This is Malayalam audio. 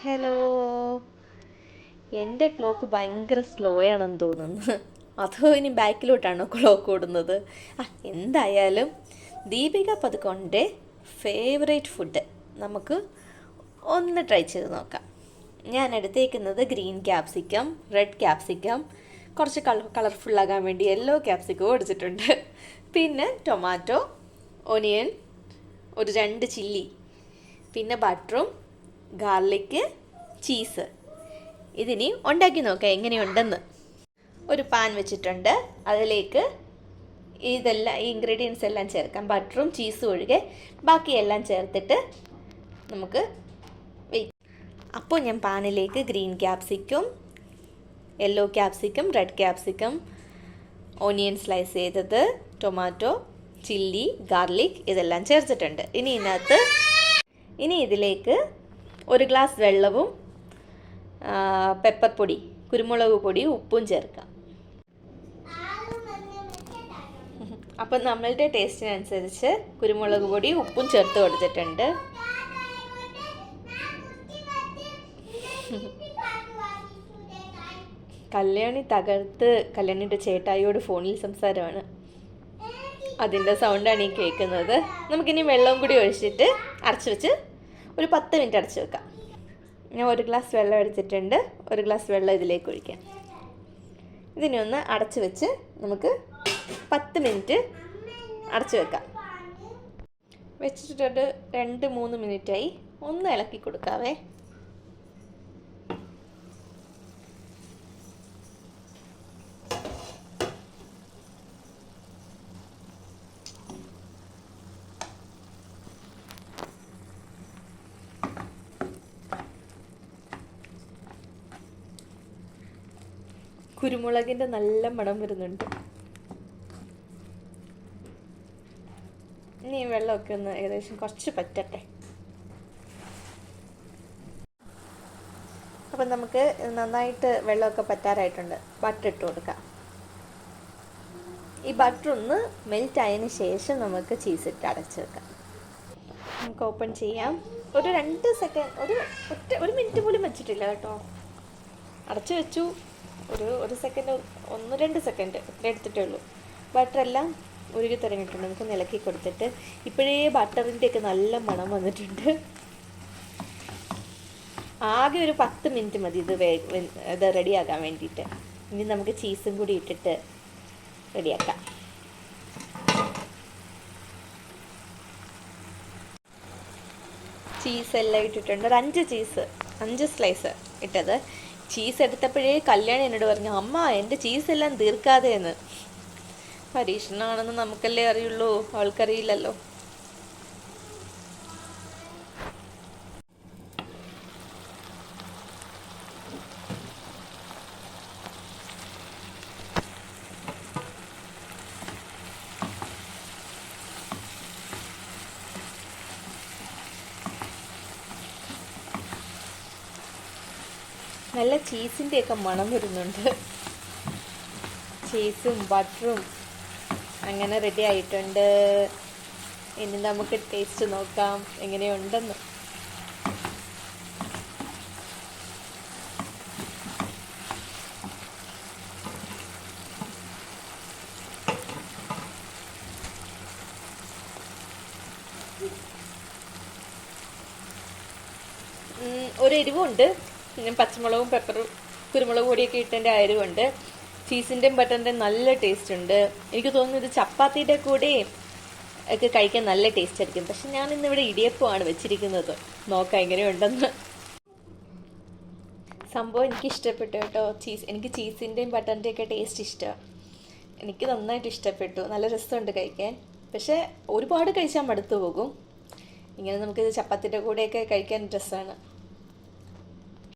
ഹലോ. എൻ്റെ ക്ലോക്ക് ഭയങ്കര സ്ലോ ആണെന്ന് തോന്നുന്നു. അതോ ഇനി ബാക്കിലോട്ടാണോ ക്ലോക്ക് ഓടുന്നത്? എന്തായാലും ദീപിക പതുക്കോണിൻ്റെ ഫേവറേറ്റ് ഫുഡ് നമുക്ക് ഒന്ന് ട്രൈ ചെയ്ത് നോക്കാം. ഞാൻ എടുത്തേക്കുന്നത് ഗ്രീൻ ക്യാപ്സിക്കം, റെഡ് ക്യാപ്സിക്കം, കുറച്ച് കളർഫുള്ളാകാൻ വേണ്ടി യെല്ലോ ക്യാപ്സിക്കം ഒടിച്ചിട്ടുണ്ട്. പിന്നെ ടൊമാറ്റോ, ഒനിയൻ, ഒരു 2 ചില്ലി, പിന്നെ ബട്ടറും ഗാർലിക്ക്, ചീസ്. ഇതിനി ഉണ്ടാക്കി നോക്കാം എങ്ങനെയുണ്ടെന്ന്. ഒരു പാൻ വെച്ചിട്ടുണ്ട്. അതിലേക്ക് ഈ ഇൻഗ്രീഡിയൻസ് എല്ലാം ചേർക്കാം. ബട്ടറും ചീസും ഒഴികെ ബാക്കിയെല്ലാം ചേർത്തിട്ട് നമുക്ക് അപ്പോൾ ഞാൻ പാനിലേക്ക് green capsicum, yellow capsicum, red capsicum, onion slice ചെയ്തത്, ടൊമാറ്റോ, ചില്ലി, ഗാർലിക് ഇതെല്ലാം ചേർത്തിട്ടുണ്ട്. ഇനി ഇതിലേക്ക് 1 ഗ്ലാസ് വെള്ളവും പെപ്പർ പൊടി, കുരുമുളക് പൊടി, ഉപ്പും ചേർക്കാം. അപ്പം നമ്മളുടെ ടേസ്റ്റിനനുസരിച്ച് കുരുമുളക് പൊടി, ഉപ്പും ചേർത്ത് കൊടുത്തിട്ടുണ്ട്. കല്യാണി തകർത്ത് കല്യാണിയുടെ ചേട്ടായിയോട് ഫോണിൽ സംസാരമാണ്. അതിൻ്റെ സൗണ്ടാണ് ഈ കേൾക്കുന്നത്. നമുക്കിനി വെള്ളം കൂടി ഒഴിച്ചിട്ട് അടച്ചു വെച്ച് ഒരു 10 മിനിറ്റ് അടച്ചു വെക്കാം. ഞാൻ 1 ഗ്ലാസ് വെള്ളം എടുത്തിട്ടുണ്ട്. 1 ഗ്ലാസ് വെള്ളം ഇതിലേക്ക് ഒഴിക്കാം. ഇതിനെ ഒന്ന് അടച്ചു വെച്ച് നമുക്ക് 10 മിനിറ്റ് അടച്ചു വെക്കാം. വെച്ചിട്ടുണ്ട് 2-3 മിനിറ്റായി. ഒന്ന് ഇളക്കി കൊടുക്കാവേ. കുരുമുളകിൻ്റെ നല്ല മണം വരുന്നുണ്ട്. ഇനി വെള്ളമൊക്കെ ഒന്ന് ഏകദേശം കുറച്ച് പറ്റട്ടെ. അപ്പം നമുക്ക് നന്നായിട്ട് വെള്ളമൊക്കെ പറ്റാറായിട്ടുണ്ട്. ബട്ടർ ഇട്ട് കൊടുക്കാം. ഈ ബട്ടർ ഒന്ന് മെൽറ്റ് ആയതിന് ശേഷം നമുക്ക് ചീസ് ഇട്ട് അടച്ച് വെക്കാം. നമുക്ക് ഓപ്പൺ ചെയ്യാം. ഒരു 2 സെക്കൻഡ്, ഒരു മിനിറ്റ് പോലും വെച്ചിട്ടില്ല കേട്ടോ. അടച്ചു വെച്ചു. ഒരു സെക്കൻഡ്, 1-2 സെക്കൻഡ് ഇത്ര എടുത്തിട്ടേ ഉള്ളൂ. ബട്ടറെല്ലാം ഉരുകി തുടങ്ങിയിട്ടുണ്ട്. നമുക്ക് ഇളക്കി കൊടുത്തിട്ട് ഇപ്പോഴേ ബട്ടറിൻ്റെയൊക്കെ നല്ല മണം വന്നിട്ടുണ്ട്. ആകെ ഒരു 10 മിനിറ്റ് മതി ഇത് റെഡിയാക്കാൻ വേണ്ടിയിട്ട്. ഇനി നമുക്ക് ചീസും കൂടി ഇട്ടിട്ട് റെഡിയാക്കാം. ചീസെല്ലാം ഇട്ടിട്ടുണ്ട്. ഒരു 5 സ്ലൈസ് ഇട്ടത്. ചീസ് എടുത്തപ്പോഴേ കല്യാണി എന്നോട് പറഞ്ഞു, അമ്മ എൻ്റെ ചീസെല്ലാം തീർക്കാതെ എന്ന്. പരീക്ഷണമാണെന്ന് നമുക്കല്ലേ അറിയുള്ളൂ, അവൾക്കറിയില്ലല്ലോ. നല്ല ചീസിൻ്റെയൊക്കെ മണം വരുന്നുണ്ട്. ചീസും ബട്ടറും അങ്ങനെ റെഡി ആയിട്ടുണ്ട്. ഇനി നമുക്ക് ടേസ്റ്റ് നോക്കാം എങ്ങനെയുണ്ടെന്ന്. ഒരു എരിവുണ്ട്. പിന്നെ പച്ചമുളകും പെപ്പറും കുരുമുളക് പൊടിയൊക്കെ ഇട്ടതിൻ്റെ എരിവുണ്ട്. ചീസിൻ്റെയും ബട്ടറിൻ്റെയും നല്ല ടേസ്റ്റ് ഉണ്ട്. എനിക്ക് തോന്നുന്നു ഇത് ചപ്പാത്തിയുടെ കൂടെ ഒക്കെ കഴിക്കാൻ നല്ല ടേസ്റ്റ് ആയിരിക്കും. പക്ഷെ ഞാൻ ഇന്നിവിടെ ഇടിയപ്പമാണ് വെച്ചിരിക്കുന്നത്. നോക്കാം എങ്ങനെയുണ്ടെന്ന്. സംഭവം എനിക്ക് ഇഷ്ടപ്പെട്ടു കേട്ടോ. എനിക്ക് ചീസിൻ്റെയും ബട്ടറിൻ്റെയും ഒക്കെ ടേസ്റ്റ് ഇഷ്ടമാണ്. എനിക്ക് നന്നായിട്ട് ഇഷ്ടപ്പെട്ടു. നല്ല രസമുണ്ട് കഴിക്കാൻ. പക്ഷേ ഒരുപാട് കഴിച്ചാൽ മടുത്തു പോകും. ഇങ്ങനെ നമുക്കിത് ചപ്പാത്തിയുടെ കൂടെയൊക്കെ കഴിക്കാൻ രസമാണ്.